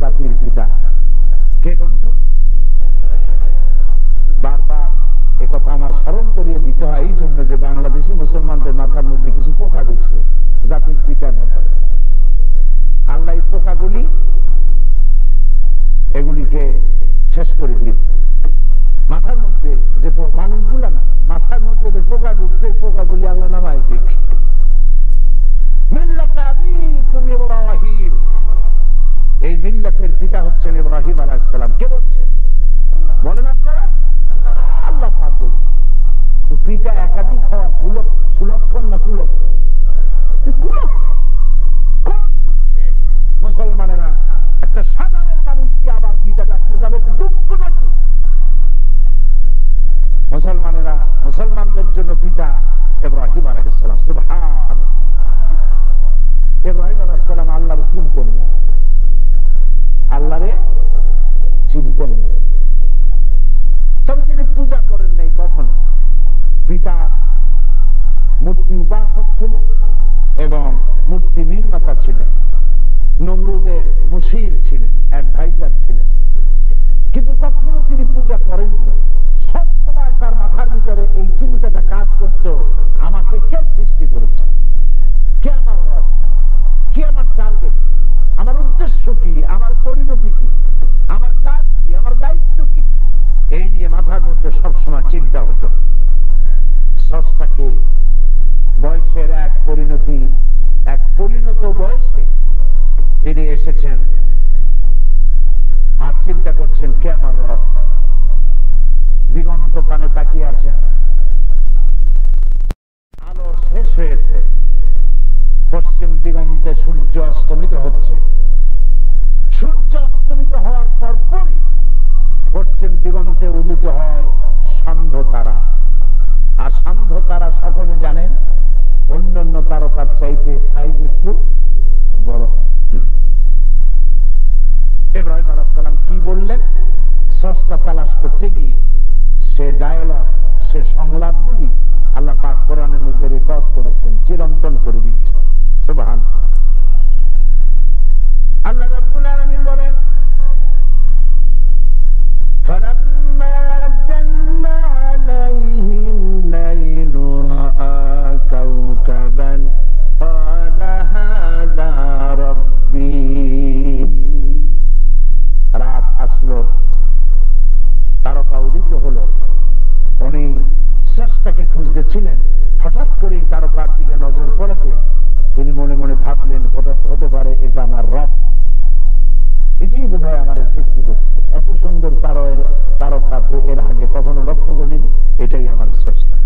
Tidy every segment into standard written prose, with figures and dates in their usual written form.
জাতির পিতা। কে কণ্ঠ? বারবার একথা আমার স্মরণ করিয়ে দিতে হয় এই জন্য যে বাংলাদেশি মুসলমানদের মাথার মধ্যে কিছু পোকা ঢুকছে জাতির পিতার ব্যাপারে। আল্লাহ এই পোকাগুলি এগুলিকে শেষ করে দিয়েছে। মাথার মধ্যে যে মানুষগুলা না, মাথার মধ্যে যে পোকা ঢুকছে এই পোকাগুলি আল্লাহ নামায় দিক। এই মিল্লাতের পিতা হচ্ছেন ইব্রাহিম আলাইহিস সালাম। কে বলছেন? বলেন আপনারা? আল্লাহ পাক বলছেন। তো পিতা একাধিক হওয়া সুলক্ষণ না কুলক্ষণ? মুসলমানেরা একটা সাধারণ মানুষকে আবার পিতা ডাকতে যাবে, দুঃখ নাকি? মুসলমানেরা মুসলমানদের জন্য পিতা ইব্রাহিম আলাইহিস সালাম। সুবহানাল্লাহ। ইব্রাহিম আলাইহিস সালাম আল্লাহর চিনতেন না, আল্লাহরে চিনতেন না, তবে তিনি পূজা করেন নাই কখনো। পিতা মূর্তি উপাসক ছিলেন এবং মূর্তি নির্মাতা ছিলেন, নমরুদের মুশির ছিলেন, অ্যাডভাইজার ছিলেন, কিন্তু কখনো তিনি পূজা করেননি। সবসময় তার মাথার ভিতরে এই চিন্তাটা কাজ করত, আমাকে কে সৃষ্টি করেছে, কে আমার রব, কি আমার টার্গেট, আমার উদ্দেশ্য কি, আমার পরিণতি কি, আমার কাজ কি, আমার দায়িত্ব কি, এই নিয়ে মাথার মধ্যে সবসময় চিন্তা হতো। স্রষ্টাকে বয়সের এক পরিণত বয়সে তিনি এসেছেন আর চিন্তা করছেন কে আমার রব। দিগন্ত পানে তাকিয়ে আছেন, আলো শেষ হয়েছে, পশ্চিম দিগন্তে সূর্য অস্তমিত হচ্ছে। সূর্য অস্তমিত হওয়ার পরপরই পশ্চিম দিগন্তে উদিত হয় সান্ধ্য তারা। আর সান্ধ্য তারা সকলে জানেন অন্যান্য তারকার চাইতে সাইজ একটু বড়। ইব্রাহিম আলাইহিস সালাম কি বললেন? স্রষ্টা তালাশ করতে গিয়ে সে ডায়ালগ, সে সংলাপগুলি আল্লাহ পাক কোরআনের মধ্যে রেকর্ড করেছেন, চিরন্তন করে দিচ্ছেন। সুবহানাল্লাহ। আল্লাহ রাব্বুল আলামিন বলেন, فَلَمَّا جَنَّ عَلَيْهِ اللَّيْلُ رَأَى كَوْكَبًا قَالَ هَذَا رَبِّي। রাত আসলো, তারকা উদিত হলো। উনি স্রষ্টাকে খুঁজতেছিলেন, হঠাৎ করে তারকার দিকে নজর পড়াতে তিনি মনে মনে ভাবলেন হঠাৎ হতে পারে এটা আমার রব, এটাই বোধ হয় আমার সৃষ্টি করছে। এত সুন্দর তারকা এর আগে কখনো লক্ষ্য করিনি, এটাই আমার স্রষ্টা।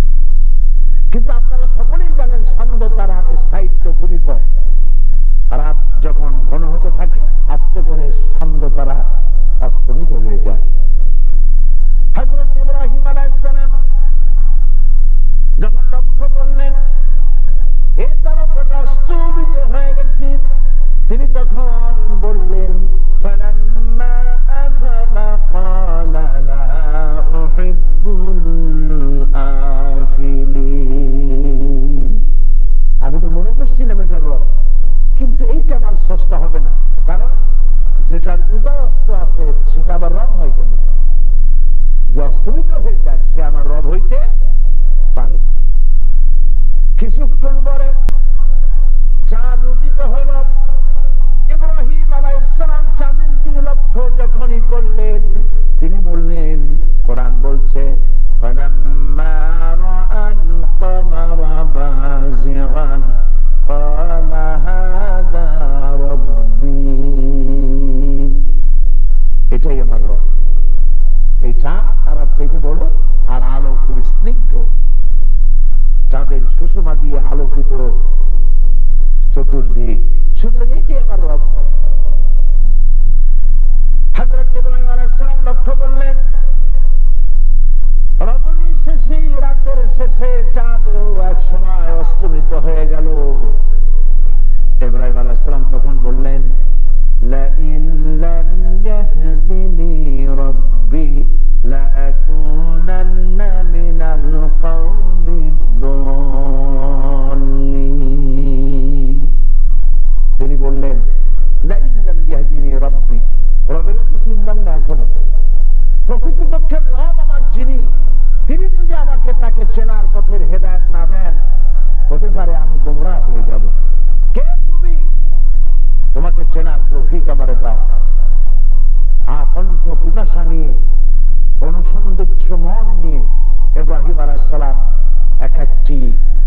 কিন্তু আপনারা সকলেই জানেন সান্ধ্য তারা স্থায়িত্ব খুবই কম। রাত যখন ঘন হতে থাকে আস্তে করে সান্ধ্য তারা অস্তমিত হয়ে যায়। হযরত ইব্রাহিম আলাইহিস সালাম যখন লক্ষ্য করলেন এই তারকাটা স্তম্ভিত হয়ে গেছে, তিনি তখন বললেন, ফালাম্মা আফালা ক্বালা লা উহিব্বুল আফিলিন। আমি তো মনে করছিলাম এটা রব, কিন্তু এইটা আমার স্রষ্টা হবে না, কারণ যেটার উদয়স্ত আছে সেটা আবার রব হয় কেন? যে অস্তমিত হয়ে যায় সে আমার রব হইতে পারে। কিছুক্ষণ পরে চাঁদ উদিত হল। ইব্রাহিম অনুসন্ধিৎস মন নিয়ে ইব্রাহিম আলাইহিস সালাম এক একটি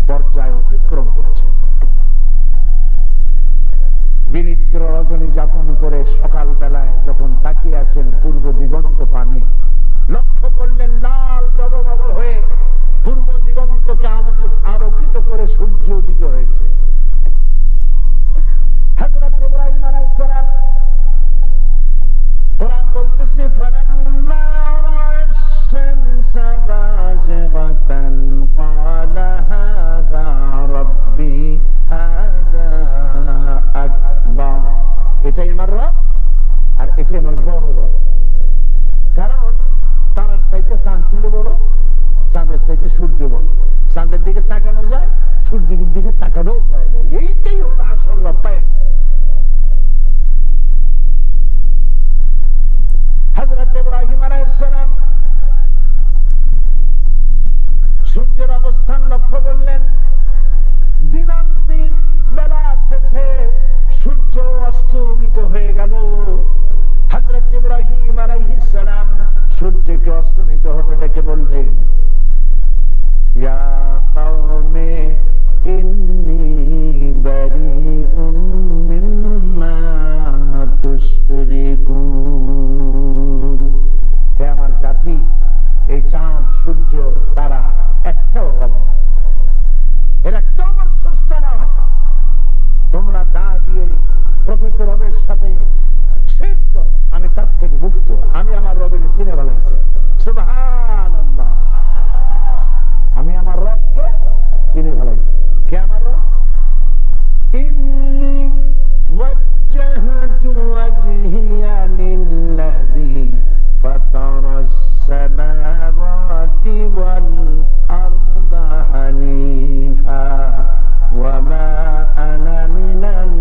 পর্যায়ে অতিক্রম করছেন। বিনিদ্র রজনী যাপন করে সকাল বেলায় যখন তাকিয়ে আছেন পূর্ব দিগন্ত পানে, লক্ষ্য করলেন লাল জবজব হয়ে পূর্ব দিগন্তকে আলোকিত করে সূর্য উদিত হয়েছে। হযরত ইব্রাহিম আলাইহিস সালাম, কোরআন বলতেছে, ফালাম্মা রাআশ-শামসা বাযিগাতান ক্বালা হাযা রাব্বি হাযা আকবার। এটাই আমার রব আর এটাই আমার বড় রব। কারণ তারার চাইতে চাঁদ ছিল বড়, চাঁদের চাইতে সূর্য বড়। চাঁদের দিকে তাকানো যায়, সূর্যের দিকে তাকানো যায় না। এইটাই হলো আসল রব। পায় হযরত ইব্রাহিম আলাইহিস সালাম সূর্যের অবস্থান লক্ষ্য করলেন। দিনান্তিক বেলা শেষে সূর্য অস্তমিত হয়ে গেল। হযরত ইব্রাহিম আলাইহিস সালাম সূর্যকে অস্তমিত হতে দেখে বললেন, ইয়া কওমি ইন্নী বারিউম মিম্মা তুশরিকুন। হে আমার জাতি, এই চাঁদ সূর্য তারা একটাও রব, এর একটাও আমার স্রষ্টা নয়। তোমরা যা দিয়ে প্রকৃত রবের সাথে শিরক করো, আমি তার থেকে মুক্ত। আমি আমার রবের চিনে ফেলেছি। সুবহানাল্লাহ, আমি আমার রবকে চিনে ফেলেছি। কে আমার রব? ইন্নী ওয়াজ্জাহতু ওয়াজহিয়া লিল্লাযী ফাতারাস সামাওয়াতি ওয়াল আরদা হানিফা ওয়া মা আনা মিনাল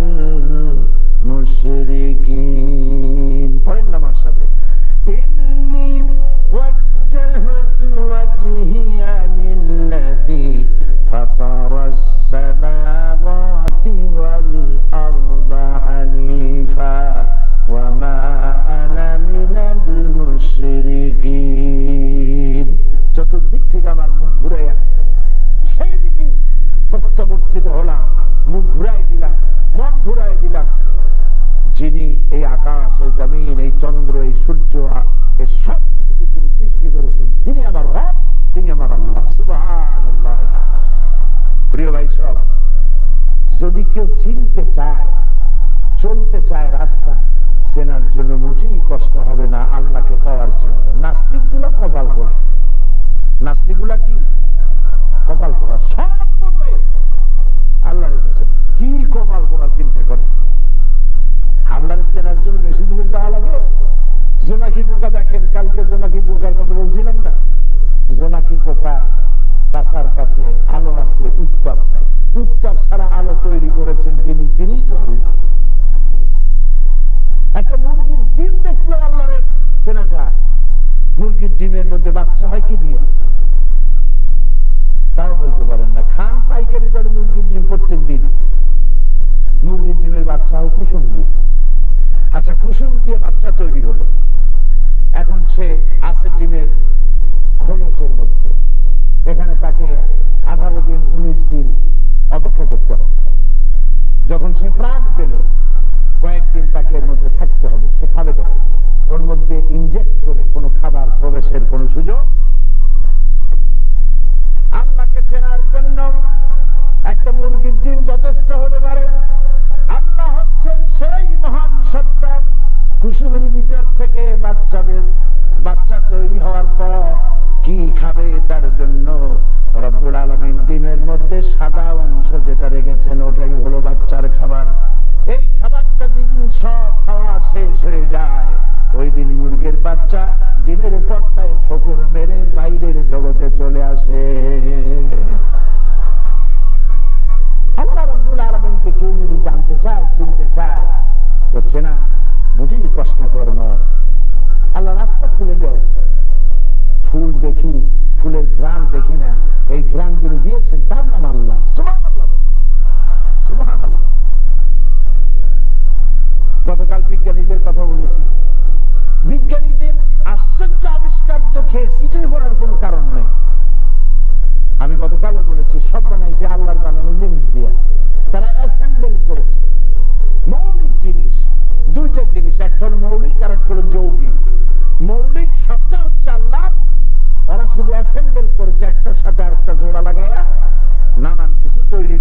মুশরিকিন। পড়েন না আমার সাথে, ইন্নী ওয়াজ্জাহতু ওয়াজহিয়া লিল্লাযী ফাতারাস সামাওয়াতি ওয়াল আরদা হানিফা ওয়া মা আনা মিনাল মুশরিকিন। চতুর্দিক থেকে আমার মুখ ঘুরাইয়া সেই দিকে প্রত্যাবর্তিত হলাম, মুখ ঘুরাই দিলাম, মন ঘুরাই দিলাম। যিনি এই আকাশ, এই জমিন, এই চন্দ্র, এই সূর্য, এই সব কিছুকে তিনি সৃষ্টি করেছেন, তিনি আমার রব, তিনি আমার আল্লাহ। সুবহানাল্লাহ। প্রিয় ভাই সব, যদি কেউ চিনতে চায়, চলতে চায় রাস্তা, চেনার জন্য মোটেই কষ্ট হবে না আল্লাহকে পাওয়ার জন্য। নাস্তিকগুলা কপাল করা, নাস্তিকগুলা কি কপাল করা, সব বলবে আল্লাহ কি কপাল করা চিন্তা করে। আল্লাহর চেনার জন্য বেশি দূরে যাওয়া লাগে। জোনাকি পোকা দেখেন, কালকে জোনাকি পোকার কথা বলছিলাম না? জোনাকি পোকা কাছার কাছে আলো আছে, উত্তাপ নাই। উত্তাপ ছাড়া আলো তৈরি করেছেন যিনি, তিনিই তো আল্লাহ। একটা মুরগির ডিম দেখলেও আল্লাহরে চেনা যায়। মুরগির ডিমের মধ্যে বাচ্চা হয় কি দিয়ে তাও বলতে পারেন না। খান পাইকারি দরে মুরগির ডিম প্রত্যেক দিন। মুরগির ডিমের বাচ্চা হয় কুসুম দিয়ে। আচ্ছা, কুসুম দিয়ে বাচ্চা তৈরি হলো, এখন সে আছে ডিমের খোলসের মধ্যে। এখানে তাকে 18 দিন 19 দিন অপেক্ষা করতে হবে। যখন সে প্রাণ পেল, কয়েকদিন তাকে এর মধ্যে থাকতে হবে। সে খাবে তখন, ওর মধ্যে ইনজেক্ট করে কোনো খাবার প্রবেশের কোনো সুযোগ। আল্লাহকে চেনার জন্য একটা মুরগির ডিম যথেষ্ট হতে পারে। আল্লাহ হচ্ছেন সেই মহা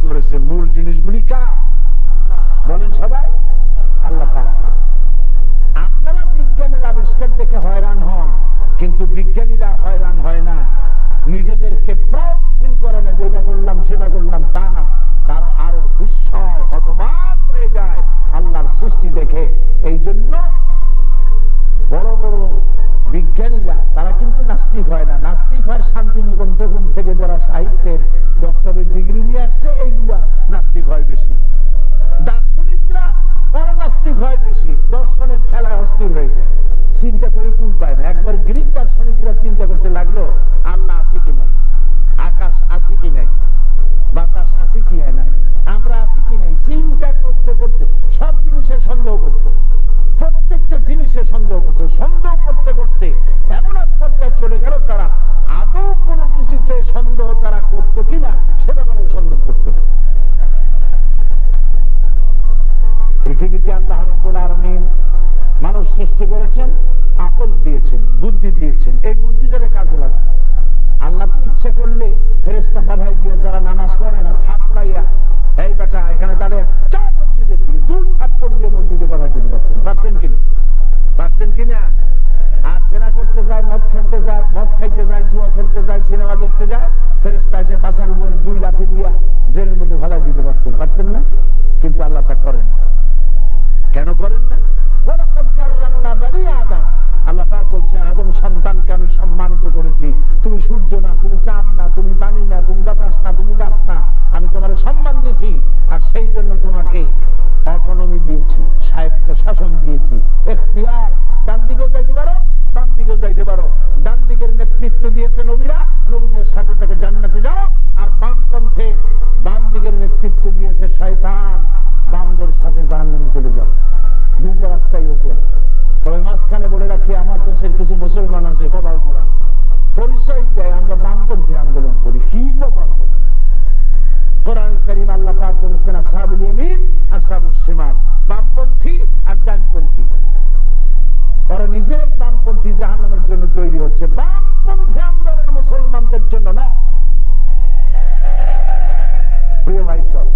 করেছে, মূল জিনিসগুলি কার? বলেন সবাই, আল্লাহ পাক। আপনারা বিজ্ঞানের আবিষ্কার দেখে হয়রান হন, কিন্তু বিজ্ঞানীরা হয়রান হয় না, নিজেদেরকে প্রাউড ফিল করে না, যেটা করলাম সেটা করলাম, তা না, তার আরো বিস্ময় হতবাক হয়ে যায় আল্লাহর সৃষ্টি দেখে। এই জন্য বড় বড় বিজ্ঞানীরা তারা কিন্তু নাস্তিক হয় না। নাস্তিক হয় শান্তিনিকেতন থেকে যারা সাহিত্যের ডক্টরের ডিগ্রি নিয়ে আসছে, এইগুলা নাস্তিক হয় বেশি। দার্শনিকরা তারা নাস্তিক হয় বেশি, দর্শনের খেলায় অস্থির হয়ে যায়, চিন্তা করে কুল পায় না। একবার গ্রিক দার্শনিকরা চিন্তা করতে লাগলো, আল্লাহ আছে কি নাই, আকাশ আছে কি নাই, বাতাস আছে কি নাই, আমরা আছি কি নাই, চিন্তা করতে করতে সব জিনিসে সন্দেহ করতো, প্রত্যেকটা জিনিসে সন্দেহ করতো। সন্দেহ করতে করতে এমন এক পর্যায়ে চলে গেল, তারা আদৌ কোনো কিছুতে সন্দেহ তারা করতো কিনা সেটা মানে সন্দেহ করতো। পৃথিবীতে আল্লাহ রাব্বুল আলামিন মানুষ সৃষ্টি করেছেন, আকল দিয়েছেন, বুদ্ধি দিয়েছেন, এই বুদ্ধি যারা কাজে লাগে। আল্লাহ তো ইচ্ছে করলে ফেরেশতা পাঠাই দিয়ে যারা নামাজ পড়ে না, থাপড়াইয়া এই বেটা এখানে দাঁড়িয়ে চার মসজিদের দিকে 2 থাপ্পড় দিয়ে মসজিদে পাঠাই দিতে পারতেন। পারতেন কিনা? পারতেন কিনা? আর জেনা করতে যায়, মদ খেলতে যায়, মদ খাইতে যায়, জুয়া খেলতে যায়, সিনেমা দেখতে যায়, ফেরেশতা এসে পাশার উপরে 2 লাঠি দিয়া জেলের মধ্যে ভালাই দিতে পারতেন। পারতেন না? কিন্তু আল্লাহ তা করেন। কেন করেন না? আল্লাহ পাক বলছেন, আদম সন্তানকে আমি সম্মানিত করেছি। তুমি সূর্য না, তুমি চাঁদ না, তুমি পানি না, তুমি বাতাস না, তুমি গাছ না, আমি তোমার সম্মান দিয়েছি। আর সেই জন্য তোমাকে অটোনমি দিয়েছি, স্বায়ত্ত শাসন দিয়েছি, এখতিয়ার। ডান দিকেও যাইতে পারো, বাম দিকেও যাইতে পারো। ডান দিকের নেতৃত্ব দিয়েছে নবীরা, নবীদের সাথে থেকে জান্নাতে যাও। আর বামপন্থে বাম দিকের নেতৃত্ব দিয়েছে শয়তান, বামদের সাথে জাহান্নামে চলে যাও। 2টা রাস্তাই ওপর। তবে মাঝখানে বলে রাখি, আমার দেশের কিছু মুসলমান আছে কপাল করা, পরিচয় দেয় আমরা বামপন্থী আন্দোলন করি। কি কপাল করা? কোরআন কারীম আল্লাহ পাক বলেছেন, আসহাবুল ইয়ামিন আসহাবুশ শিমাল, বামপন্থী আর ডানপন্থী। ওরা নিজেরাই বামপন্থী, জাহান্নামের জন্য তৈরি হচ্ছে। বামপন্থী আন্দোলন মুসলমানদের জন্য না। প্রিয় ভাই সব,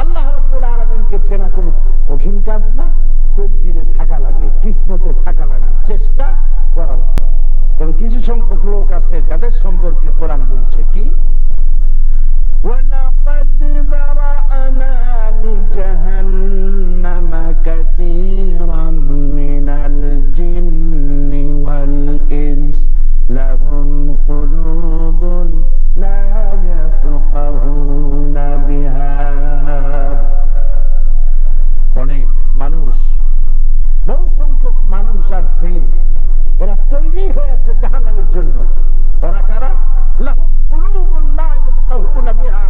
আল্লাহ রাব্বুল আলামিনকে চেনা কোনো কঠিন কাজ না। তকদিরে থাকা লাগে, কিসমতে থাকা লাগে, চেষ্টা করা লাগে। তবে কিছু সংখ্যক লোক আছে যাদের সম্পর্কে কোরআন বলছে কি, ওয়ালাকাদ যারা'না লিজাহান্নামা কাসীরাম মিনাল জিন্নি ওয়াল ইনস লাহুম কুলুবুন লা ইয়াফকাহুনা বিহা। অনেক মানুষ, বহু সংখ্যক মানুষ আর জিন, এরা তৈরি হয়েছে জাহান্নামের জন্য। ওরা কারা? লাহুম কুলুবুন লা ইয়াফকাহুনা বিহা,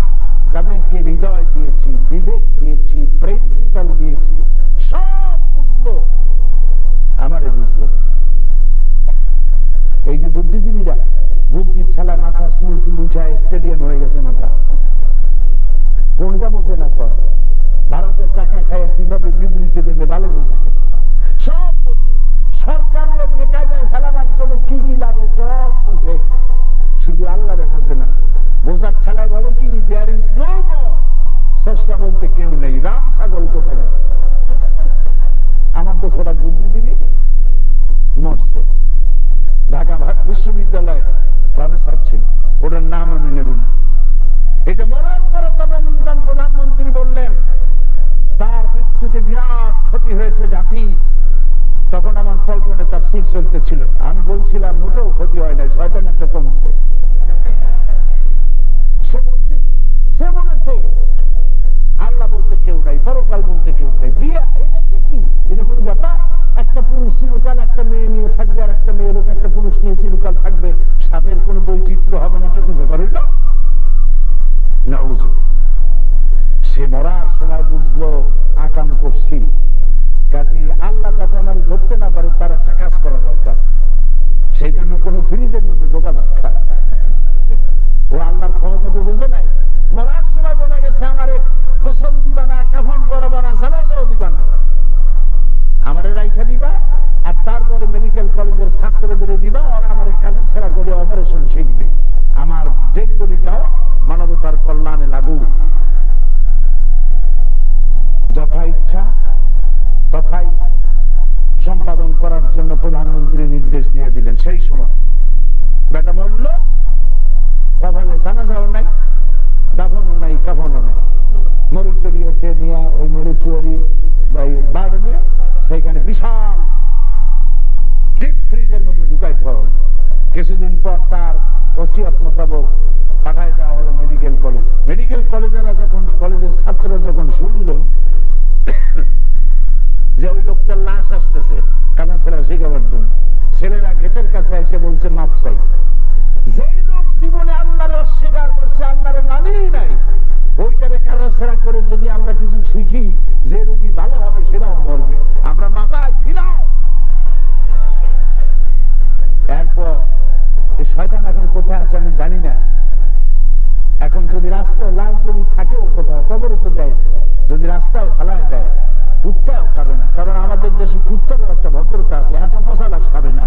যাদেরকে হৃদয় দিয়েছি, বিবেক দিয়েছি, প্রিন্সিপাল দিয়েছি, সব বুঝলো, আমারে বুঝলো। এই যে বুদ্ধিজীবীরা, বুদ্ধির খেলা, মাথা চুল টুল উঠায় স্টেডিয়াম হয়ে গেছে মাথা, কোনটা বোঝে না? কর ভারতের টাকা খায় কিভাবে বিবৃতি দেবে ভালো বোঝে, সব বোঝে। সরকার লোক বেকায়দায় ফেলাবার জন্য কি কি লাগে সব বোঝে, শুধু আল্লাহরে বোঝে না। বোঝার খেলায় বলে কি, দেয়ার ইজ নো গড, স্রষ্টা বলতে কেউ নেই, রাম ছাগল কোথায়। আমার তো থোড়া বুদ্ধিজীবী মরছে, ঢাকা বিশ্ববিদ্যালয়ে প্রফেসর ছিল, ওটার নাম আমি নেব না। এটা মরার পরে তদানীন্তন প্রধানমন্ত্রী বললেন তার মৃত্যুতে বিরাট ক্ষতি হয়েছে জাতি। তখন আমার পল্টনে তার সিট চলতেছিল, আমি বলছিলাম মোটেও ক্ষতি হয় নাই, শয়তান একটা কমছে। সে বলেছে আল্লাহ বলতে কেউ নাই, পরকাল বলতে কেউ নাই, বিয়া এটা কি, এটা কোন ব্যাপার? একটা পুরুষ চিরকাল একটা মেয়ে নিয়ে থাকবে, আর একটা মেয়ে লোক একটা পুরুষ নিয়ে চিরকাল থাকবে, সাথের কোন বৈচিত্র্য হবে না, এটা ব্যাপারে না। সে মরার সময় বুঝলো আকাম করছি, কাজে আল্লাহ যাতে আমার ধরতে না পারে তার একটা কাজ করা দরকার। সেই জন্য কোন ফ্রিজের মধ্যে ঢোকা দরকার। ও আল্লাহর ক্ষমতা তো বুঝে নাই। মরার সময় বলে গেছে, আমার গোসল দিবা না, কাফন করাবা না, জানাজাও দিবা না, আমার রাইখা দিবা, আর তারপরে মেডিকেল কলেজের ছাত্রদের দিবা, আর আমার কাজে ছেড়ে বেটা মরল, কপালে জানাজাও নাই, দাফনও নাই, কাফনও নাই। মরিচুরি হচ্ছে নিয়ে ওই মরিচুরি বাড়বে, সেইখানে বিশাল ডিপ ফ্রিজের মধ্যে ঢুকাইতে হবে। কিছুদিন পর তার ওসিয়ত মোতাবেক পাঠায় দেওয়া হলো মেডিকেল কলেজ। মেডিকেল কলেজেরা যখন, কলেজের ছাত্ররা যখন শুনল যে ওই লোকটার লাশ আসতেছে কানা ছেলে শিখাবার জন্য, ছেলেরা গেটের কাছে এসে বলছে মাপ চাই। যেই লোক জীবনে আল্লাহরে অস্বীকার করছে, আল্লাহরে মানেই নাই, ওইটারে কারাছেড়া করে যদি আমরা কিছু শিখি, যে রোগী ভালো হবে সেটাও মরবে, আমরা মাথায় ফিরাও। এরপর এই শয়তান এখন কোথায় আছে আমি জানি না। এখন যদি রাস্তায় লাশ যদি থাকেও কোথাও, কবরে তো দেয়, যদি রাস্তাও ফালায় দেয়, কুত্তাও খাবে না, কারণ আমাদের দেশে কুত্তারও একটা ভদ্রতা আছে, এত পচা লাশ খাবে না।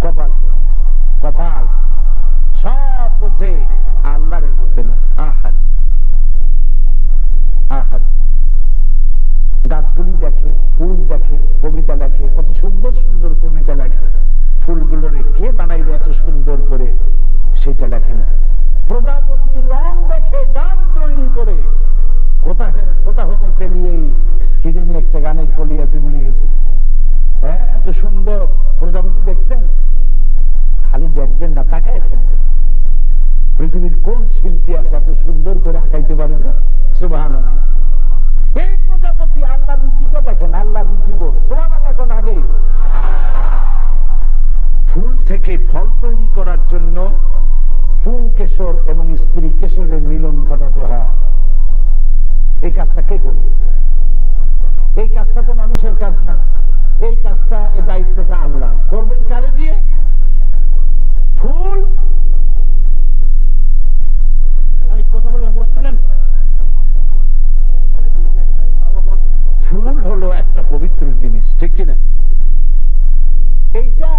কপাল কপাল সব বোঝে, আল্লাহরে বোঝে না। আহার আহার গাছগুলি দেখে, ফুল দেখে, কবিতা লেখে, কত সুন্দর সুন্দর কবিতা লেখে, ফুলগুলোরে কে বানাইবে এত সুন্দর করে সেটা লেখে না। প্রজাপতি রং দেখে গান তৈরি করে, কোথা হতে পেরিয়ে কি জানি একটা গানের কলি আছে, ভুলে গেছি। হ্যাঁ, এত সুন্দর প্রজাপতি দেখছেন, খালি দেখবেন না, তাকায় থাকবেন। পৃথিবীর কোন শিল্পী আছে এত সুন্দর করে আঁকাইতে পারবে? সুবহানাল্লাহ। এই প্রজাপতি আল্লাহ রুচিটা দেখেন, আল্লাহ রুচি বল সুবহানাল্লাহ। এখন আগে ফুল থেকে ফল তৈরি করার জন্য ফুল কেশর এবং স্ত্রী কেশরের মিলন ঘটাতে হয়। এই কাজটা কে করবে? এই কাজটা তো মানুষের কাজ না, এই কাজটা, এই দায়িত্বটা আল্লাহ করবেন। কারে দিয়ে? ফুল, কথা বলে বসছিলেন, ফুল হলো একটা পবিত্র জিনিস, ঠিক কিনা? এইটা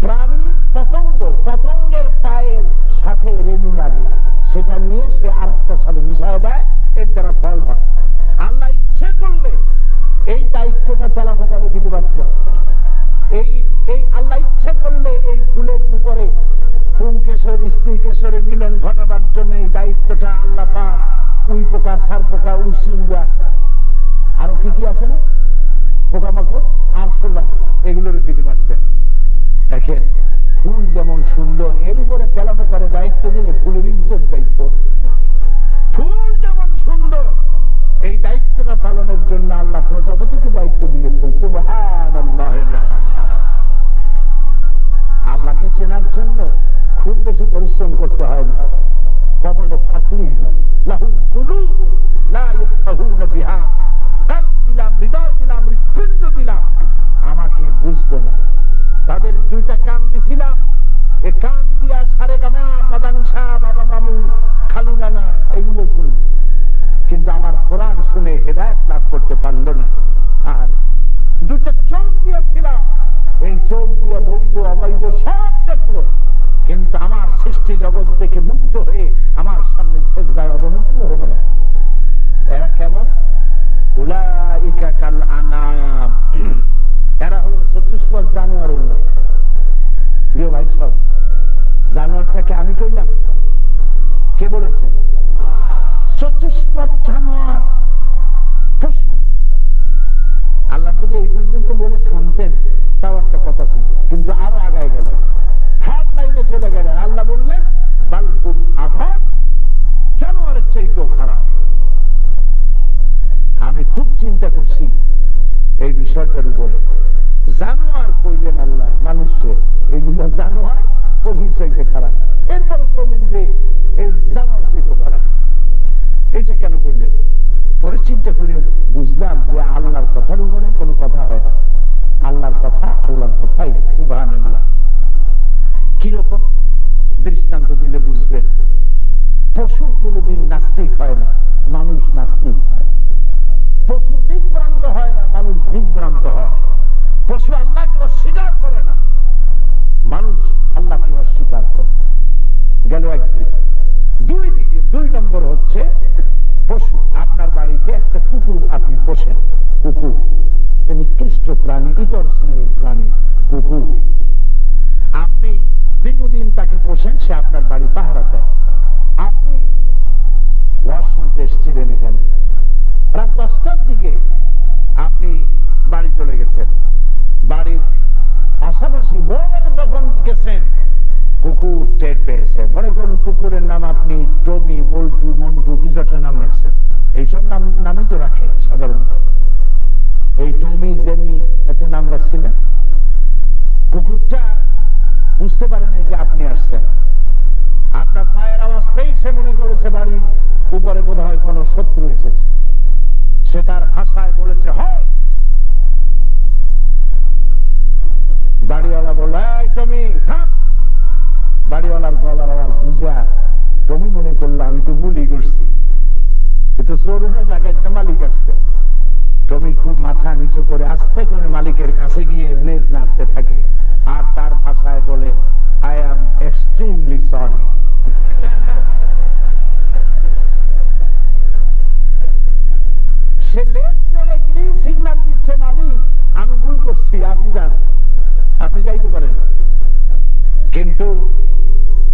প্রাণী পতঙ্গ, পতঙ্গের পায়ের সাথে রেণু লাগে, সেটা নিয়ে সে আরেকটার সাথে মিশায় দেয়, এর দ্বারা ফল হয়। আল্লাহ ইচ্ছে করলে এই দায়িত্বটা চালাতে পারে দিতে পারছে। এই আল্লাহ ইচ্ছে করলে এই ফুলের উপরে ফুল কেশর স্ত্রী কেশরের মিলন ঘটাবার জন্য এই দায়িত্বটা আল্লাহ পাক উই পোকা, সার পোকা, উইসুঙ্গা, আরো কি কি আছে না, পোকামাকড়, আরশোলা, এগুলোর দিতে পারছেন। দেখেন ফুল যেমন সুন্দর, এর উপরে চালাতে পারে দায়িত্ব দিলে ফুলের ইজ্জত দায়িত্ব। ফুল যেমন সুন্দর, এই দায়িত্বটা পালনের জন্য আল্লাহ প্রজাপতিকে দায়িত্ব দিয়েছেন। সুবহানাল্লাহ। আল্লাহকে চেনার জন্য খুব বেশি পরিশ্রম করতে হয় না, কপালে থাকলেই হয়। লাহুল কুলুব লা ইয়াফকাহুনা বিহা, কান দিলাম, হৃদয় দিলাম, হৃৎপিণ্ড দিলাম, আমাকে বুঝবে না। তাদের দুইটা কান দিছিলাম, এ কান দিয়া সারে গামা, পাদানিসা, বাবা মামু, খালু নানা এগুলো শুনবে, কিন্তু আমার কোরআন শুনে হেদায়েত লাভ করতে পারল না। আর দুটো চোখ দিয়েছিলাম, এই চোখ দিয়ে বৈধ অবৈধ সব দেখলো, কিন্তু আমার সৃষ্টি জগৎ দেখে মুগ্ধ হয়ে আমার সামনে সেজদায় অবনত হলো না। এরা কেমন? উলাইকা কাল আনাম, এরা হলো চতুষ্পদ জানোয়ার। প্রিয় ভাই সব, জানোয়ারটাকে আমি কইলাম, কে বলেছে? চতুষ্পদ জানোয়ার, পশু। আল্লাহ যদি এই পর্যন্ত বলে থামতেন তাও একটা কথা ছিল, কিন্তু আরো আগায় গেলেন, হাত লাইনে চলে গেলেন। আল্লাহ বললেন বালকুম আঘাত, জানোয়ারের চাইতেও খারাপ। আমি খুব চিন্তা করছি এই বিষয়টার উপরে। জানোয়ার কইলেন আল্লাহ মানুষকে, এগুলো জানোয়ার পশুর চাইতে খারাপ, এরপরে কইলেন যে এই জানোয়ার চাইতে খারাপ। এইটা কেন করলেন? পরে চিন্তা করে বুঝলাম যে আল্লাহর কথার উপরে কোনো কথা হয় না, আল্লাহর কথা আল্লাহর কথাই। সুবহানাল্লাহ। কিরকম দৃষ্টান্ত দিলে বুঝবেন? পশু কোনদিন নাস্তিক হয় না, মানুষ নাস্তিক হয়। পশু বিভ্রান্ত হয় না, মানুষ বিভ্রান্ত হয়। পশু আল্লাহকে অস্বীকার করে না, মানুষ আল্লাহকে অস্বীকার করে। গেল একদিকে। দুই নম্বর হচ্ছে পশু। আপনার বাড়িতে একটা কুকুর আপনি পোষেন, কুকুর নিকৃষ্ট প্রাণী, ইতর শ্রেণীর প্রাণী, তো রাখে সাধারণত। এই টমি জেমি একটা নাম রাখছিলেন। কুকুরটা বুঝতে পারে নাই যে আপনি আসছেন। আপনার পায়ের আওয়াজ পেয়ে সে মনে করেছে বাড়ির উপরে বোধ হয় কোন শত্রু এসেছে। সে তার ভাষায় বলেছে হয়। বাড়িওয়ালা বলল এই টমি থাম। বাড়িওয়ালার গলার আওয়াজ বুঝা টমি মনে করলো আমি তো ভুলই করছি, কিন্তু চোরুনের জায়গায় একটা মালিক আসছে। টমি খুব মাথা নিচু করে আস্তে করে মালিকের কাছে গিয়ে লেজ নাড়তে থাকে আর তার ভাষায় বলে আই এম এক্সট্রিমলি সরি। সে লেজ নেড়ে গ্রিন সিগন্যাল দিচ্ছে মালিক আমি ভুল করছি, আপনি যান, আপনি যাইতে পারেন। কিন্তু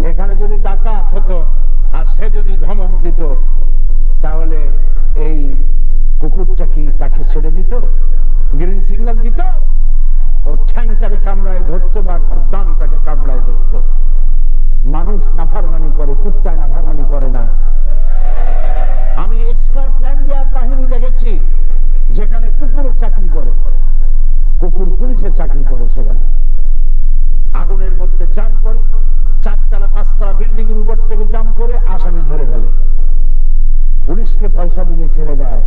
এখানে যদি ডাকাত হতো আর সে যদি ধমক দিত তাহলে এই কুকুরটা কি তাকে ছেড়ে দিত? গ্রিন সিগন্যাল দিত? ও ঠ্যাংটাকে কামড়ায় ধরতো বা দানটাকে কামড়ায় ধরতো। মানুষ নাফরমানি করে, কুত্তায় নাফরমানি করে না। আমি স্কটল্যান্ডিয়ার বাহিনী দেখেছি যেখানে কুকুরের চাকরি করে, কুকুর পুলিশের চাকরি করে। সেখানে আগুনের মধ্যে জাম করে, 4তলা 5তলা বিল্ডিং এর উপর থেকে জাম করে আসামি ধরে ফেলে। পুলিশকে পয়সা দিলে ছেড়ে দেয়,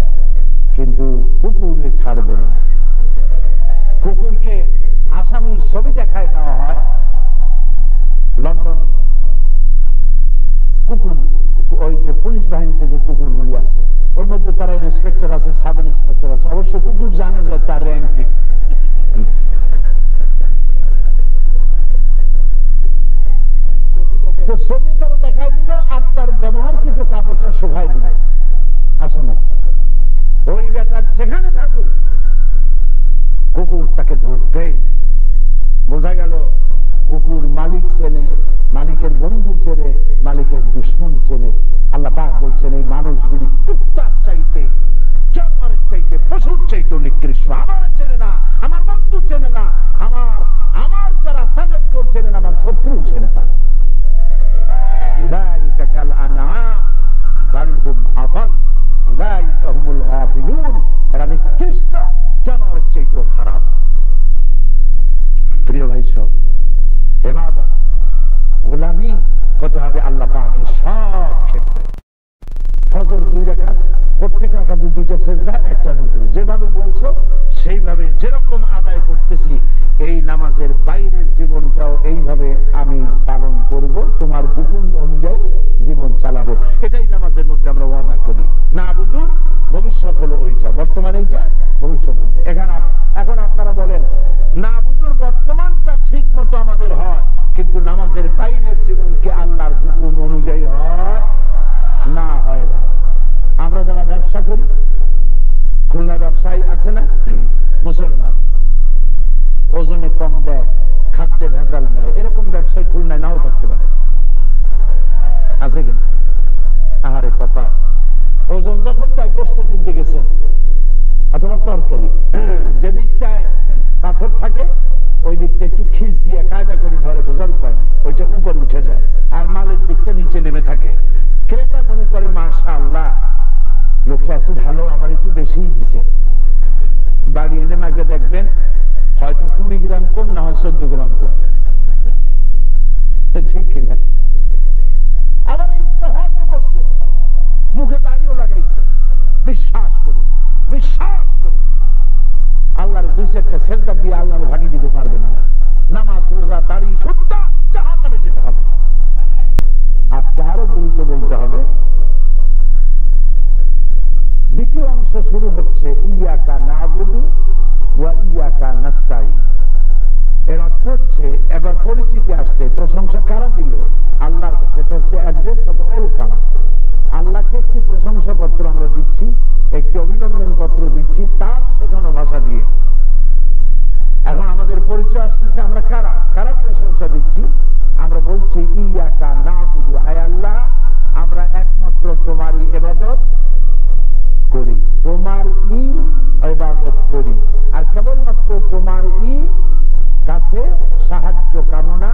কিন্তু কুকুরকে ছাড়বে না। কুকুরকে আসামির ছবি দেখায় নেওয়া হয়। লন্ডন কুকুর, ওই যে পুলিশ বাহিনীতে যে কুকুরগুলি আছে ওর মধ্যে তারা ইন্সপেক্টর আছে, সাব ইন্সপেক্টর আছে। অবশ্য কুকুর জানে যে তার র্যাঙ্ক কি। তো ছবি তারা দেখাই দিল আর তার ব্যবহার কিন্তু কাপড়টা শোভাই দিল। আসলে ওই বেটার যেখানে থাকুক কুকুর তাকে ধরতেই। বোঝা গেল কুকুর মালিক চেনে, মালিকের বন্ধু চেনে, মালিকের দুশ্মন চেনে। আল্লাহ পাক বলছেন এই মানুষগুলি কুত্তার চাইতে, জানোয়ারের চাইতে, পশুর চাইতে নিকৃষ্ট। আমার চেনে না, আমার বন্ধু চেনে না, আমার যারা তাদেরকেও চেনে না, আমার শত্রু চেনে না। উলাইকা কাল আনআম বাল হুম আযাল উলাইকা হুমুল গাফিলুন। এরা নিকৃষ্ট, জানোয়ারের চাইতেও খারাপ। প্রিয় ভাই সব, ইবাদত গোলামি করতে হবে আল্লাহ পাকের সব ক্ষেত্রে। ফজর 2 রাকাত, প্রত্যেক রাকাতে 2টা সিজদা, একটা রুকু। যেভাবে বলছো সেইভাবে যেরকম আদায় করতেছি এই নামাজের বাইরের জীবনটাও এইভাবে আমি পালন করব, তোমার হুকুম অনুযায়ী জীবন চালাবো। এটাই নামাজের মধ্যে আমরা ওয়াদা করি। না বুঝুন ভবিষ্যৎ হলো ওইটা, বর্তমান এইটা, ভবিষ্যৎ হচ্ছে। এখন আপনারা বলেন না বুঝুন বর্তমানটা ঠিক মতো আমাদের হয়, কিন্তু নামাজের বাইরের জীবনকে আল্লাহর হুকুম অনুযায়ী হয় না, হয় না। আমরা যারা ব্যবসা করি, খুলনা ব্যবসায়ী আছে না মুসলমান, ওজনে কম দেয়, খাদ্যে ভেজাল দেয়, এরকম ব্যবসায়ী খুলনায় নাও থাকতে পারে, আছে কিনা? আহারে কথা, ওজন যখন দেয় গোস্ত কিনতে গেছেন অথবা তরকারি, যেদিকটায় পাথর থাকে ওই দিকটা একটু খিচ দিয়ে কায়দা করে ধরে, বোঝার উপায় নেই, ওইটা উপর উঠে যায় আর মালের দিকটা নিচে নেমে থাকে। ক্রেতা মনে করে মাশাআল্লাহ লোকটা এত ভালো, আমার একটু বেশি দিছে। বাড়ি এনে মাকে দেখবেন হয়তো 20 গ্রাম কম, না হয় 14 গ্রাম কম, ঠিক কিনা? আবার ইস্তেহাজও করছে, মুখে দাড়িও লাগাইছে। বিশ্বাস করুন, বিশ্বাস করুন, আল্লাহর 2-4টা সেজদা দিয়ে আল্লাহর ভাগি দিতে পারবেন না। নামাজ, রোজা, দাড়ি, সুন্নাহ, জাহান্নামে যেতে হবে। আজকে আরো দ্রুত বলতে হবে। দ্বিতীয় অংশ শুরু হচ্ছে ইয়াকা নাবুদু ওয়া ইয়াকা নাস্তাইন। এর অর্থ হচ্ছে এবার পরিচিতি আসছে, প্রশংসা কারা দিল? আল্লাহর কাছে। এটা হচ্ছে অ্যাড্রেস অফ অল কালাম। আল্লাহকে একটি প্রশংসা পত্র আমরা দিচ্ছি, একটি অভিনন্দন পত্র দিচ্ছি তার শেখানো ভাষা দিয়ে। এখন আমাদের পরিচয় আসতেছে আমরা কারা কারা প্রশংসা দিচ্ছি। আমরা বলছি ইয়াকা নাবুদু, আয় আল্লাহ আমরা একমাত্র তোমারই ইবাদত করি, তোমার ইবাদত করি, আর কেবলমাত্র তোমার কাছে সাহায্য কামনা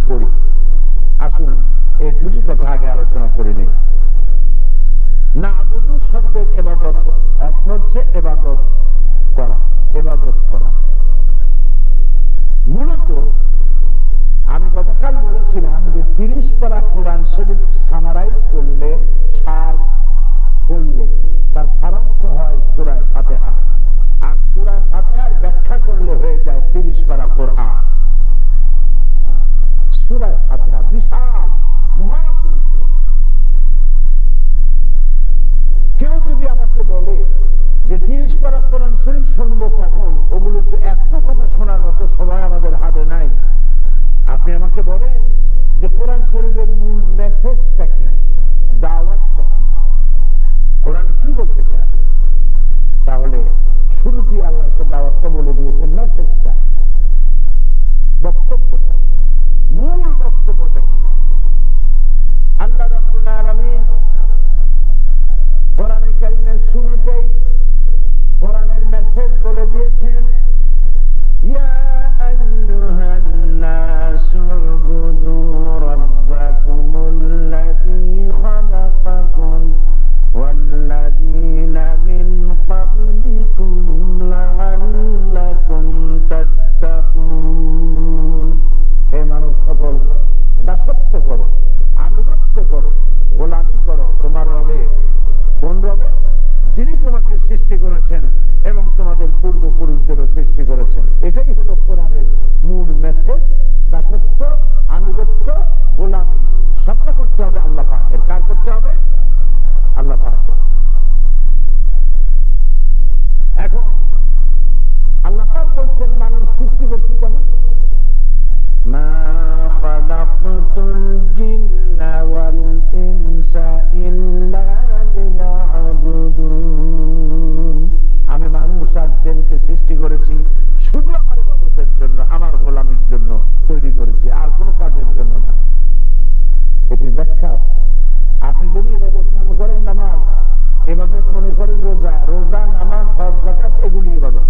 করি। আসুন এই দুটি কথা আগে আলোচনা করে নিই। নাবুদু শব্দের ইবাদত إلا ليعبدون আমি মানুষ আর জিনকে সৃষ্টি করেছি শুধু আমার ইবাদতের জন্য, আমার গোলামির জন্য তৈরি করেছি, আর কোনো কাজের জন্য না। এটি ব্যাখ্যা। আপনি যদি ইবাদত মনে করেন নামাজ, ইবাদত মনে করেন রোজা, রোজা নামাজ হজ যাকাত এগুলি ইবাদত,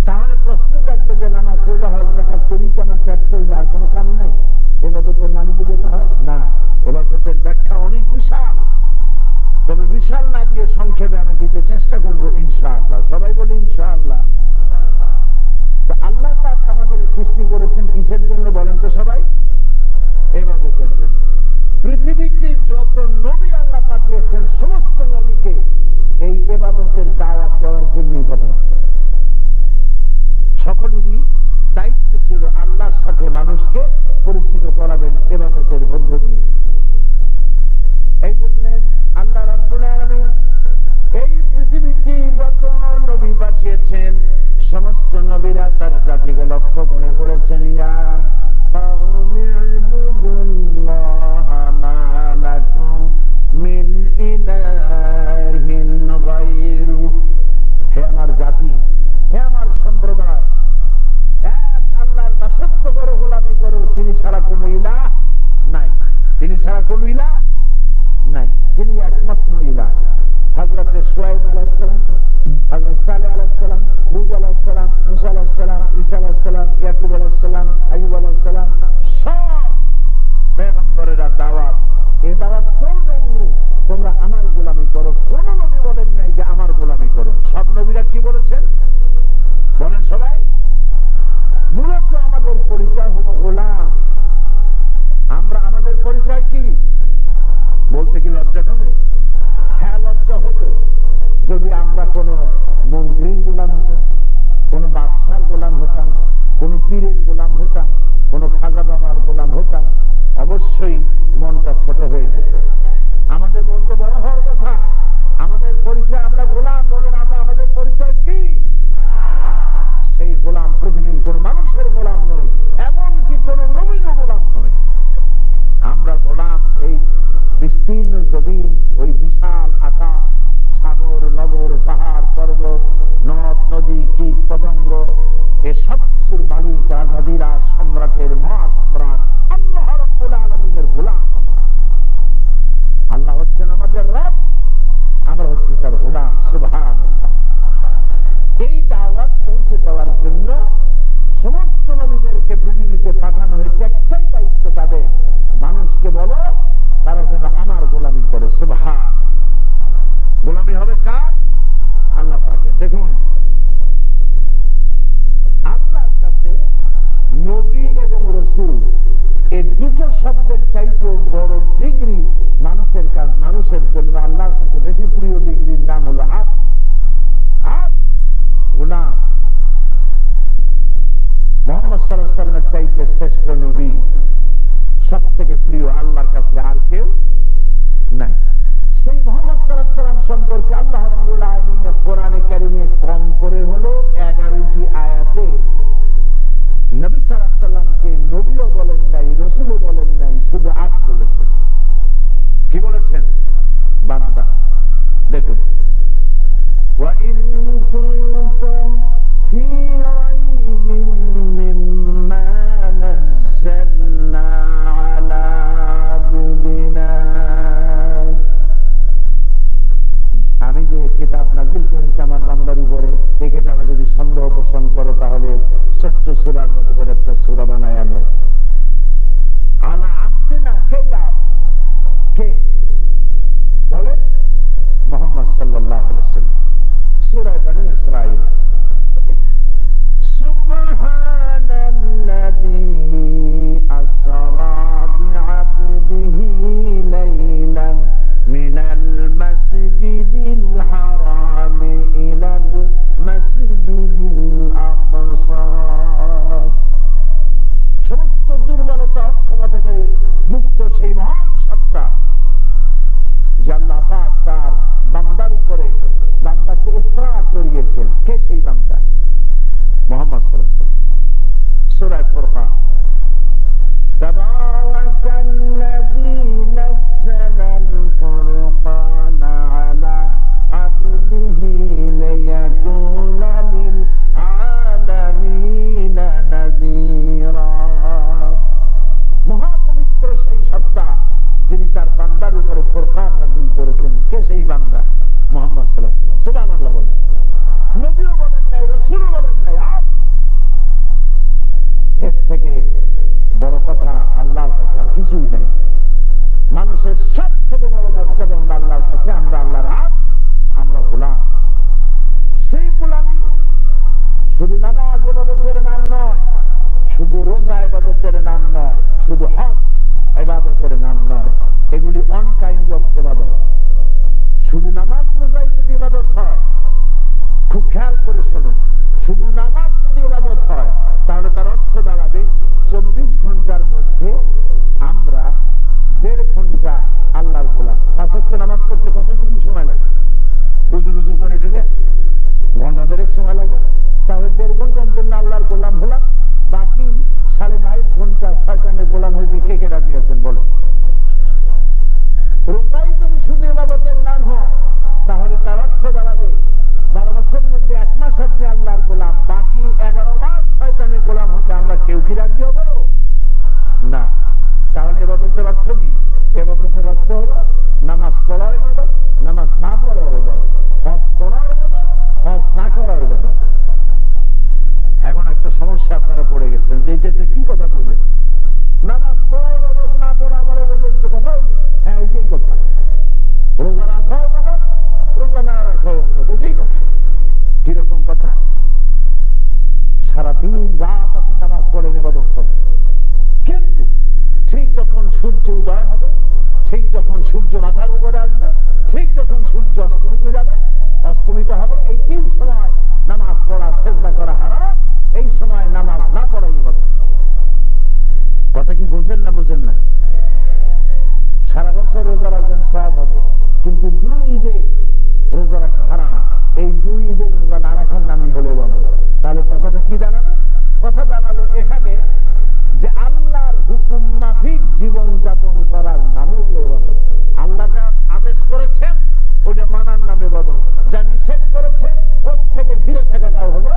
তাহলে প্রশ্ন থাকবে যে নামাজ রোজা হজ যাকাত করি কি আমার পেট চলবে, আর কোনো কাম নাই, ইবাদতের মানে যেতে হয় না। ইবাদতের ব্যাখ্যা অনেক বিশাল, তবে বিশাল না দিয়ে সংক্ষেপে আমি দিতে চেষ্টা করবো ইনশাআল্লাহ। সবাই বলি ইনশাআল্লাহ। তো আল্লাহ পাক আমাদের সৃষ্টি করেছেন কিসের জন্য বলেন তো সবাই? ইবাদতের জন্য। পৃথিবীতে যত নবী আল্লাহ পাঠিয়েছেন সমস্ত নবীকে এই ইবাদতের দাওয়াত দেওয়ার জন্যই কথা। সকলেরই দায়িত্ব ছিল আল্লাহর সাথে মানুষকে পরিচিত করাবেন ইবাদতের মধ্য দিয়ে। এই জন্য আল্লাহ রাব্বুল আলামিন এই পৃথিবীতে যত নবী পাঠিয়েছেন সমস্ত নবীরা তার জাতিকে লক্ষ্য করে বলেছেন, ইয়া কাওমি ইবুদুল্লাহা মা লাকুম মিন ইলাহিন গায়রু। হে আমার জাতি, হে আমার সম্প্রদায়, এক আল্লাহর দাসত্ব করো, গোলামি করো, তিনি ছাড়া কোনো ইলাহ নাই, তিনি ছাড়া কোনো ইলাহ নাই, তিনি একমাত্র ইলাহ। হযরত শুআয়ব আলাইহিস সালাম, হযরত সালেহ আলাইহিস সালাম, হুদ আলাইহিস সালাম, মুসা আলাইহিস সালাম, ঈসা আলাইহিস সালাম, ইয়াকুব আলাইহিস সালাম, আইয়ুব আলাইহিস সালাম, সব পয়গম্বরেরা দাওয়াত, এই দাওয়াত কেউ দেননি তোমরা আমার গোলামি করো। কোন নবী বলেন নাই যে আমার গোলামি করো। সব নবীরা কি বলেছেন বলেন সবাই? মূলত আমাদের পরিচয় হলো গোলাম। আমরা আমাদের পরিচয় কি বলতে কি লজ্জা করে? হ্যাঁ, লজ্জা হতো যদি আমরা কোনো মন্ত্রীর গোলাম হতাম, কোনো বাদশার গোলাম হতাম, কোনো পীরের গোলাম হতাম, কোনো খাজা বাবার গোলাম হতাম, অবশ্যই মনটা ছোট হয়ে যেত। আমাদের মন তো বড় হওয়ার কথা। আমাদের পরিচয় আমরা গোলাম বলেন, আমরা আমাদের পরিচয় কি? সেই গোলাম পৃথিবীর কোন মানুষের গোলাম নয়, এমনকি কোন নবীর গোলাম নয়। আমরা গোলাম এই বিস্তীর্ণ জমিন, ওই বিশাল আকাশ, সাগর, নগর, পাহাড়, পর্বত, নদ নদী, কীট পতঙ্গ, এসব কিছুর মালিক, রাজাধিরাজ, সম্রাটের মহাসম্রাট আল্লাহ রাব্বুল আলামিনের গোলাম। আল্লাহ হচ্ছেন আমাদের রব, আমরা হচ্ছি তার গোলাম। সুবহানাল্লাহ। এই দাওয়াত পৌঁছে দেওয়ার জন্য সমস্ত নবীদেরকে পৃথিবীতে পাঠানো হয়েছে, একটাই দায়িত্ব তাদের, মানুষকে বলো তারা যেন আমার গোলামি করে। সুবহানাল্লাহ। গোলামি হবে কার? আল্লাহ পাকের। দেখুন, আল্লাহর কাছে নবী এবং রাসূল এই দুটো শব্দের চাইতেও বড় ডিগ্রি মানুষের জন্য আল্লাহর কাছে বেশি প্রিয় ডিগ্রির নাম হলো আব্দ, গোলাম। মুহাম্মদ সাল্লাল্লাহু আলাইহি ওয়াসাল্লামের চাইতে শ্রেষ্ঠ নবী, সব থেকে প্রিয় আল্লাহর কাছে আর কেউ নাই। সেই মুহাম্মদ সাল্লাল্লাহু আলাইহি ওয়াসাল্লাম সম্পর্কে আল্লাহ রাব্বুল আলামিন কোরআনে কারিমে কম করে হলো 11টি আয়াতে নবী সাল্লাল্লাহু আলাইহি ওয়াসাল্লামকে নবীও বলেন নাই, রাসূলও বলেন নাই, শুধু আব্দ বলেছেন। কি বলেছেন? বান্দা। দেখুন, ওয়া ইন কুনতুম ফি রাইবিন মিম্মা নাযালনা আলা আবদিনা। আমি যে কিতাব নাযিল করেছি আমার বান্দার উপরে, এই কিতাবে যদি সন্দেহ পোষণ করো তাহলে ছোট্ট সূরার মতো করে একটা সূরা বানায় আনো। আলা আবদিনা, কে বলে? মুহাম্মদ সাল্লাল্লাহু আলাইহি ওয়াসাল্লাম। সূরা বনী ইসরাঈল। সুবহানাল্লাযী আসরা বিআবদিহি লাইলান মিনাল মাসজিদিল হারাম ইলাল মাসজিদিল আকসা। সমস্ত দুর্বলতা, অক্ষমতা থেকে মুক্ত সেই মহান সত্তা যে আল্লাহ পাক তার বান্দার উপরে বান্দাকে ইসরা করিয়েছেন। কে সেই বান্দা? মুহাম্মদ সাল্লাল্লাহু আলাইহি ওয়াসাল্লাম। সূরা ফুরকান। তাবারাকাল্লাযী নাযালাল যখন সূর্য মাথার উপরে আসবে, ঠিক যখন সূর্য অস্তমিত যাবে, অস্তমিত হবে, এই 3 সময় নামাজ পড়া, সেজদা করা হারাম। এই সময় নামাজ না পড়াই হবে। কথা কি বুঝেন না? বুঝেন না? সারা বছর রোজা রাখবেন, সওয়াব হবে, কিন্তু 2 ঈদে রোজা রাখা হারাম। এই 2 ঈদে রোজা না রাখার নামই হলো বাবু। তাহলে কথাটা কি দাঁড়ালো? কথা দাঁড়ালো এখানে যে আল্লাহর হুকুম মাফিক জীবন যাপন করার নামই হলো বাবু। আল্লাহ যা আদেশ করেছেন ওটা মানার নামে বাবু, যা নিষেধ করেছেন ওর থেকে ফিরে থাকাটাও হলো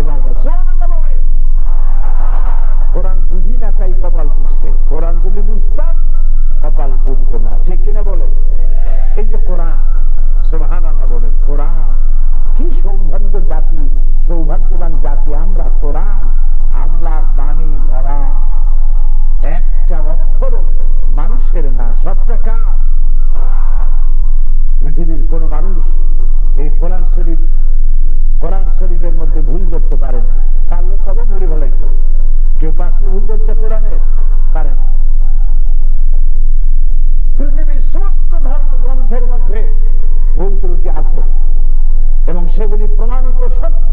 ইবাদত। সুবহানাল্লাহ বলে। কোরআন বুঝি না তাই কপাল পুষছে, কোরআন যদি বুঝতাম কপাল পুষতো না। ঠিক কিনা বলে? এই যে কোরআন, সুবহানাল্লাহ বলে, কোরআন কি সৌভাগ্য জাতি, সৌভাগ্যবান জাতি আমরা। কোরআন আল্লাহর বাণী ধরা, একটা অক্ষর মানুষের না, সবটা কার? পৃথিবীর কোন মানুষ এই কোরআন শরীফের মধ্যে ভুল করতে পারে না। পারলে কবে ধরে বলাইতো? কেউ পাঁচটা ভুল করতে কোরআনের পারে না। পৃথিবীর সমস্ত ধর্মগ্রন্থের মধ্যে ভুল ত্রুটি আছে এবং সেগুলি প্রমাণিত সত্য।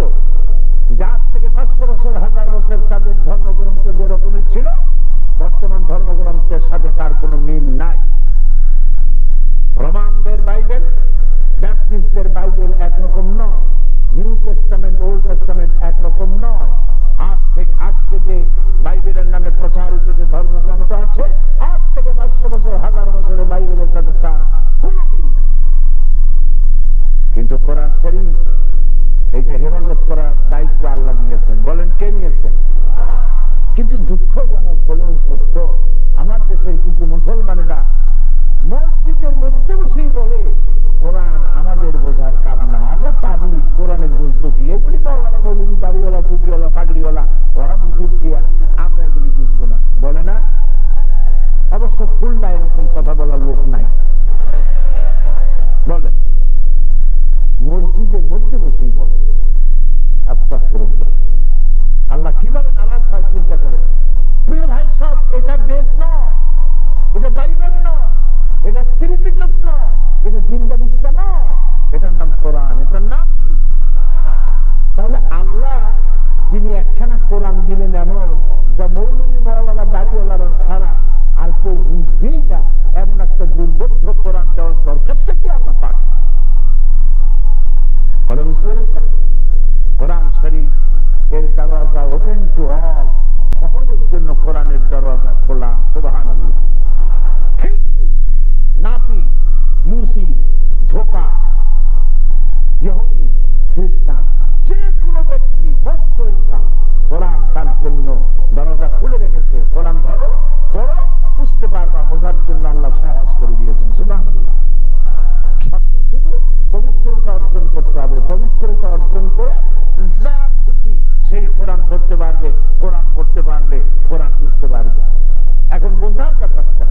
যার থেকে 500 বছর 1000 বছর তাদের ধর্মগ্রন্থ যে রকমের ছিল, বর্তমান ধর্মগ্রন্থের সাথে তার কোনো মিল নাই। রোমানদের বাইবেল, ব্যাপটিস্টদের বাইবেল একরকম নয়, নিউ টেস্টামেন্ট, ওল্ড টেস্টামেন্ট একরকম নয়। আজকে যে বাইবেলের নামে প্রচারিত যে ধর্মগ্রন্থ আছে, আজ থেকে 500 বছর 1000 বছরের বাইবেলের সাথে তার কোনো মিল নেই। কিন্তু কোরআন শরীফ এইটা হেফাজত করার দায়িত্ব আল্লাহ নিয়েছেন। বলেন কে নিয়েছেন? কিন্তু দুঃখজনক হলেও সত্য, আমার দেশের কিছু মুসলমানেরা মসজিদের মধ্যে বসেই বলে কোরআন আমাদের বোঝার কাম না, আমরা পাবলিক, কোরআনের বুঝবো কি? এগুলি মৌলানা মৌলভী, বাড়িওয়ালা, টুপিওয়ালা, পাগড়িওয়ালা, ওরা বুঝুক গিয়া, আমরা এগুলি বুঝবো না, বলে না? অবশ্য খুলনা এরকম কথা বলার লোক নাই। বলে মসজিদের মধ্যে বসেই বলে। আস্তাগফিরুল্লাহ। আল্লাহ কিভাবে নারাজ হয় চিন্তা করে। প্রিয় ভাই সব, এটা বেদ নয়, এটা বাইবেল নয়, এটা ত্রিপিটক নয়, এটা জিন্দাবিদ্যা নয়, এটার নাম কোরআন। এটার নাম কি? তাহলে আল্লাহ যিনি একখানা কোরআন দিলেন এমন, যা মৌলভী, মৌলানা, বাড়িওয়ালারা ছাড়া আর কেউ বুঝবেই না, এমন একটা দুর্বোধ্য কোরআন দেওয়ার দরকারটা কি আল্লাহ পাক? কোরআন শরীফ এর দরজা ওপেন টু অল, সকলের জন্য কোরআনের দরজা খোলা। সুবহানাল্লাহ। হিন্দু, নাপি, মুসি, ধোপা, ইহুদি, খ্রিস্টান, যে কোনো ব্যক্তি, মুসলিম, কোরআন তার জন্য দরজা খুলে রেখেছে। কোরআন ধরো, পড়ো, বুঝতে পারবা, বোঝার জন্য আল্লাহ সহজ করে দিয়েছেন। সুবহানাল্লাহ। শুধু পবিত্রতা অর্জন করতে হবে, পবিত্রতা অর্জন করে যার খুশি সেই কোরআন ধরতে পারবে, কোরআন পড়তে পারবে, কোরআন বুঝতে পারবে। এখন বোঝার ব্যাপারটা,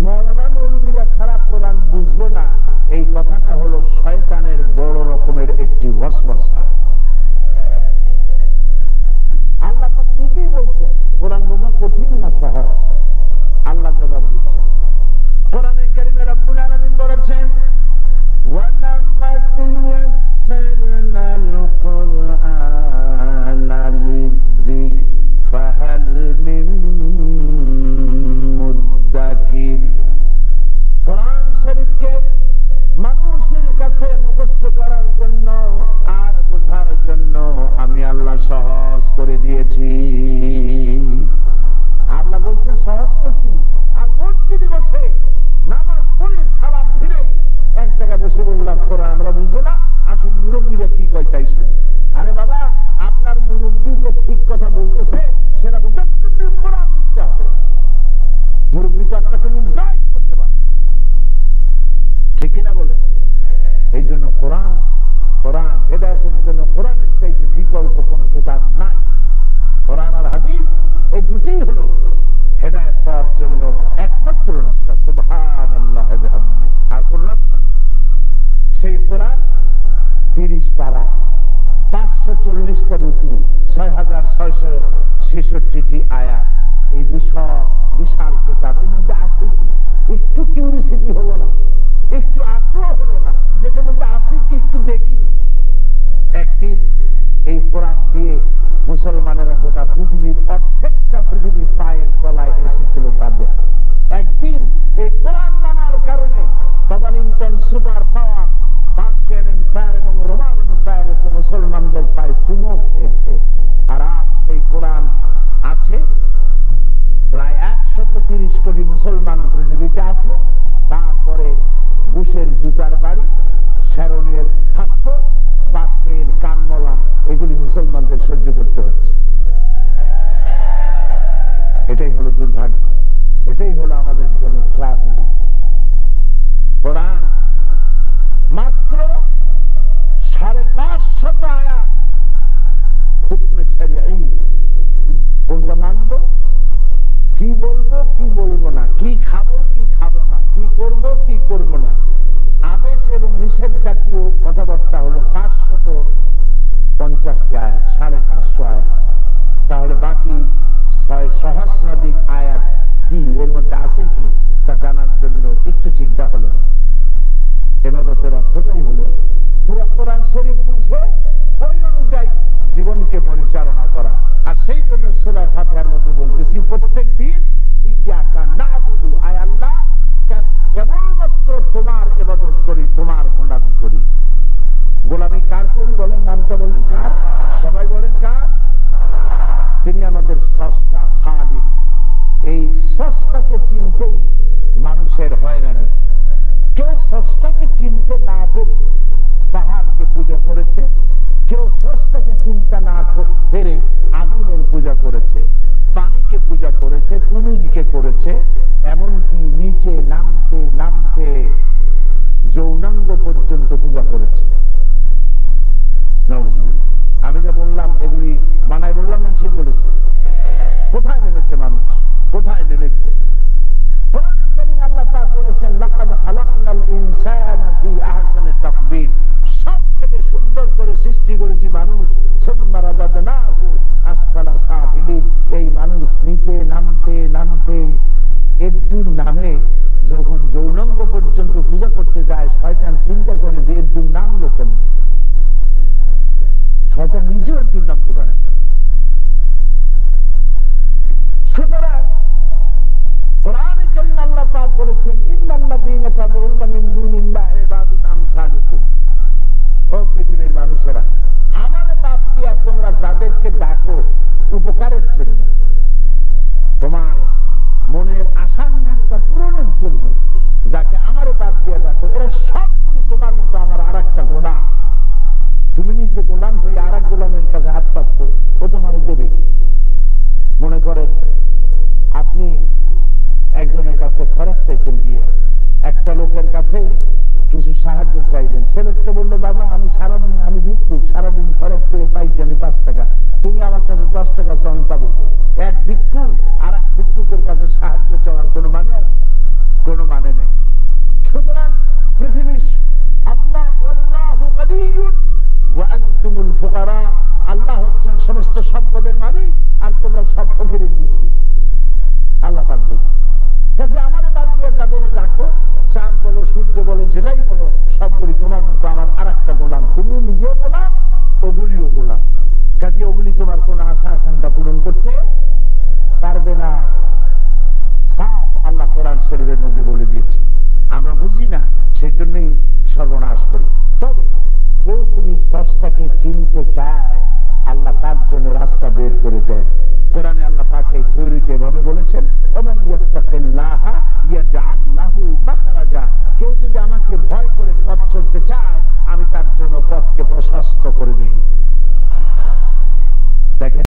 মৌলানা মৌলভীরা ছাড়া কোরআন বুঝবো না, এই কথাটা হলো শয়তানের বড় রকমের একটি ওয়াসওয়াসা। আল্লাহ পাক নিজেই বলছেন কোরআন বোঝা কঠিন না সহজ। আল্লাহ জবাব দিচ্ছেন কোরআনে কারিমে। রব্বুল আলামিন বলেছেন, وَلَقَدْ يَسَّرْنَا الْقُرْآنَ لِلذِّكْرِ فَهَلْ مِن مُدَّكِرٍ। কোরআন শরীফকে মানুষের কাছে মুখস্থ করার জন্য আর বোঝার জন্য আমি আল্লাহ সহজ করে দিয়েছি। আল্লাহ বলছেন সহজ করছি। আর মসজিদে বসে নামাজ পড়ে সালাম ফিরে এক জায়গায় বসে বললাম কোরআন আমরা বুঝবো না, আসুন মুরব্বীরা কি কয় তাই শুনি। আরে বাবা, আপনার মুরব্বী যে ঠিক কথা বলতেছে সেটা বোঝার জন্য কোরআন বুঝতে হবে। মুরব্বী তো আপনাকে গাইড করতে পারে, ঠিক কিনা বলে? এই জন্য কোরআন হেদায়েতের জন্য কোরআনের চাইতে বিকল্প কোন কিতাব নাই। কোরআন আর হাদিস এই দুটোই হলো হেদায়েত পাওয়ার জন্য একমাত্র রাস্তা। সুবহানাল্লাহ। আর কোন রাস্তা? সেই কোরআন 30 পারা, 540টা রুকু, 6666টি আয়াত, এই বিশাল কিতাব। এর মধ্যে আছে একটু কিউরিসিটি হলো না, একটু আগ্রহ হলো না, যেটার মধ্যে আছে কি একটু দেখি। একদিন এই কোরআন দিয়ে মুসলমানেরা গোটা পৃথিবীর অর্ধেকটা পৃথিবীর পায়ের তলায় এসেছিল তাদের। একদিন এই কোরআন মানার কারণে তদানীন্তন সুপার পাওয়ার পার্সিয়ান এম্পায়ার এবং রোমান এম্পায়ার এসে মুসলমানদের পায়ে চুমো খেয়েছে। আর আজ সেই কোরআন আছে, প্রায় 130 কোটি মুসলমান পৃথিবীতে আছে। তারপরে বুশের জুতার বাড়ি, শ্যারনের থাপ্পড়, বাস্কের কানমলা, এগুলি মুসলমানদের সহ্য করতে হচ্ছে। এটাই হলো দুর্ভাগ্য, এটাই হলো আমাদের জন্য ক্লাসি। কোরআন মাত্র 550 আয়াত, হুকমে শরিয়ী। কোনটা মানব, কি বলবো কি বলবো না, কি খাবো কি খাবো না, কি করবো কি করবো না, আদেশ এবং নিষেধ জাতীয় কথাবার্তা হলো 550 আয়াত, 550 আয়াত। তাহলে বাকি 6 সহস্রাধিক আয়াত কি, এর মধ্যে আছে কি, তা জানার জন্য একটু চিন্তা হলো। এবাদতের অর্থটাই হলো পুরো কোরআন শরীফ বুঝে ওই অনুযায়ী জীবনকে পরিচালনা করা। আর সেই জন্য সূরা ফাতিহার মধ্যে বলতেছি, প্রত্যেক দিন ইয়াকা না'বুদু, আয় আল্লাহ কেবলমাত্র তোমার ইবাদত করি, তোমার গোলামি করি। গোলামি কার করি বলেন, নামটা বলেন কার, সবাই বলেন কার? তিনি আমাদের স্রষ্টা, খালিক। এই স্রষ্টাকে চিনতেই মানুষের হয়রানি। কেউ স্রষ্টাকে চিনতে না পেরে পাহাড়কে পূজা করেছে, কেউ স্রষ্টাকে চিন্তা না পেরে আগুনের পূজা করেছে, পানিকে পূজা করেছে, কুমিরকে করেছে, এমনকি নিচে নামতে নামতে যৌনাঙ্গ পর্যন্ত পূজা করেছে। আমি যা বললাম এগুলি মানায় বললাম না ঠিক বলেছে? কোথায় নেমেছে মানুষ, কোথায় নেমেছে? কোরআনে কারীমে আল্লাহ পাক বলেছেন, লাকাদ খালাকনাল ইনসানা ফি আহসানি তাকবীর, সব থেকে সুন্দর করে সৃষ্টি করেছি মানুষ। সুম্মা রাদাদনাহু আসফালা সাফিলিন, এই মানুষ নিচে নামতে নামতে এদ্দুর নামে যখন যৌনাঙ্গ পর্যন্ত পূজা করতে যায়, শয়তান চিন্তা করে যে এদ্দুর নামলো কেন? শয়তান নিজেও এদ্দুর নামতে পারে না।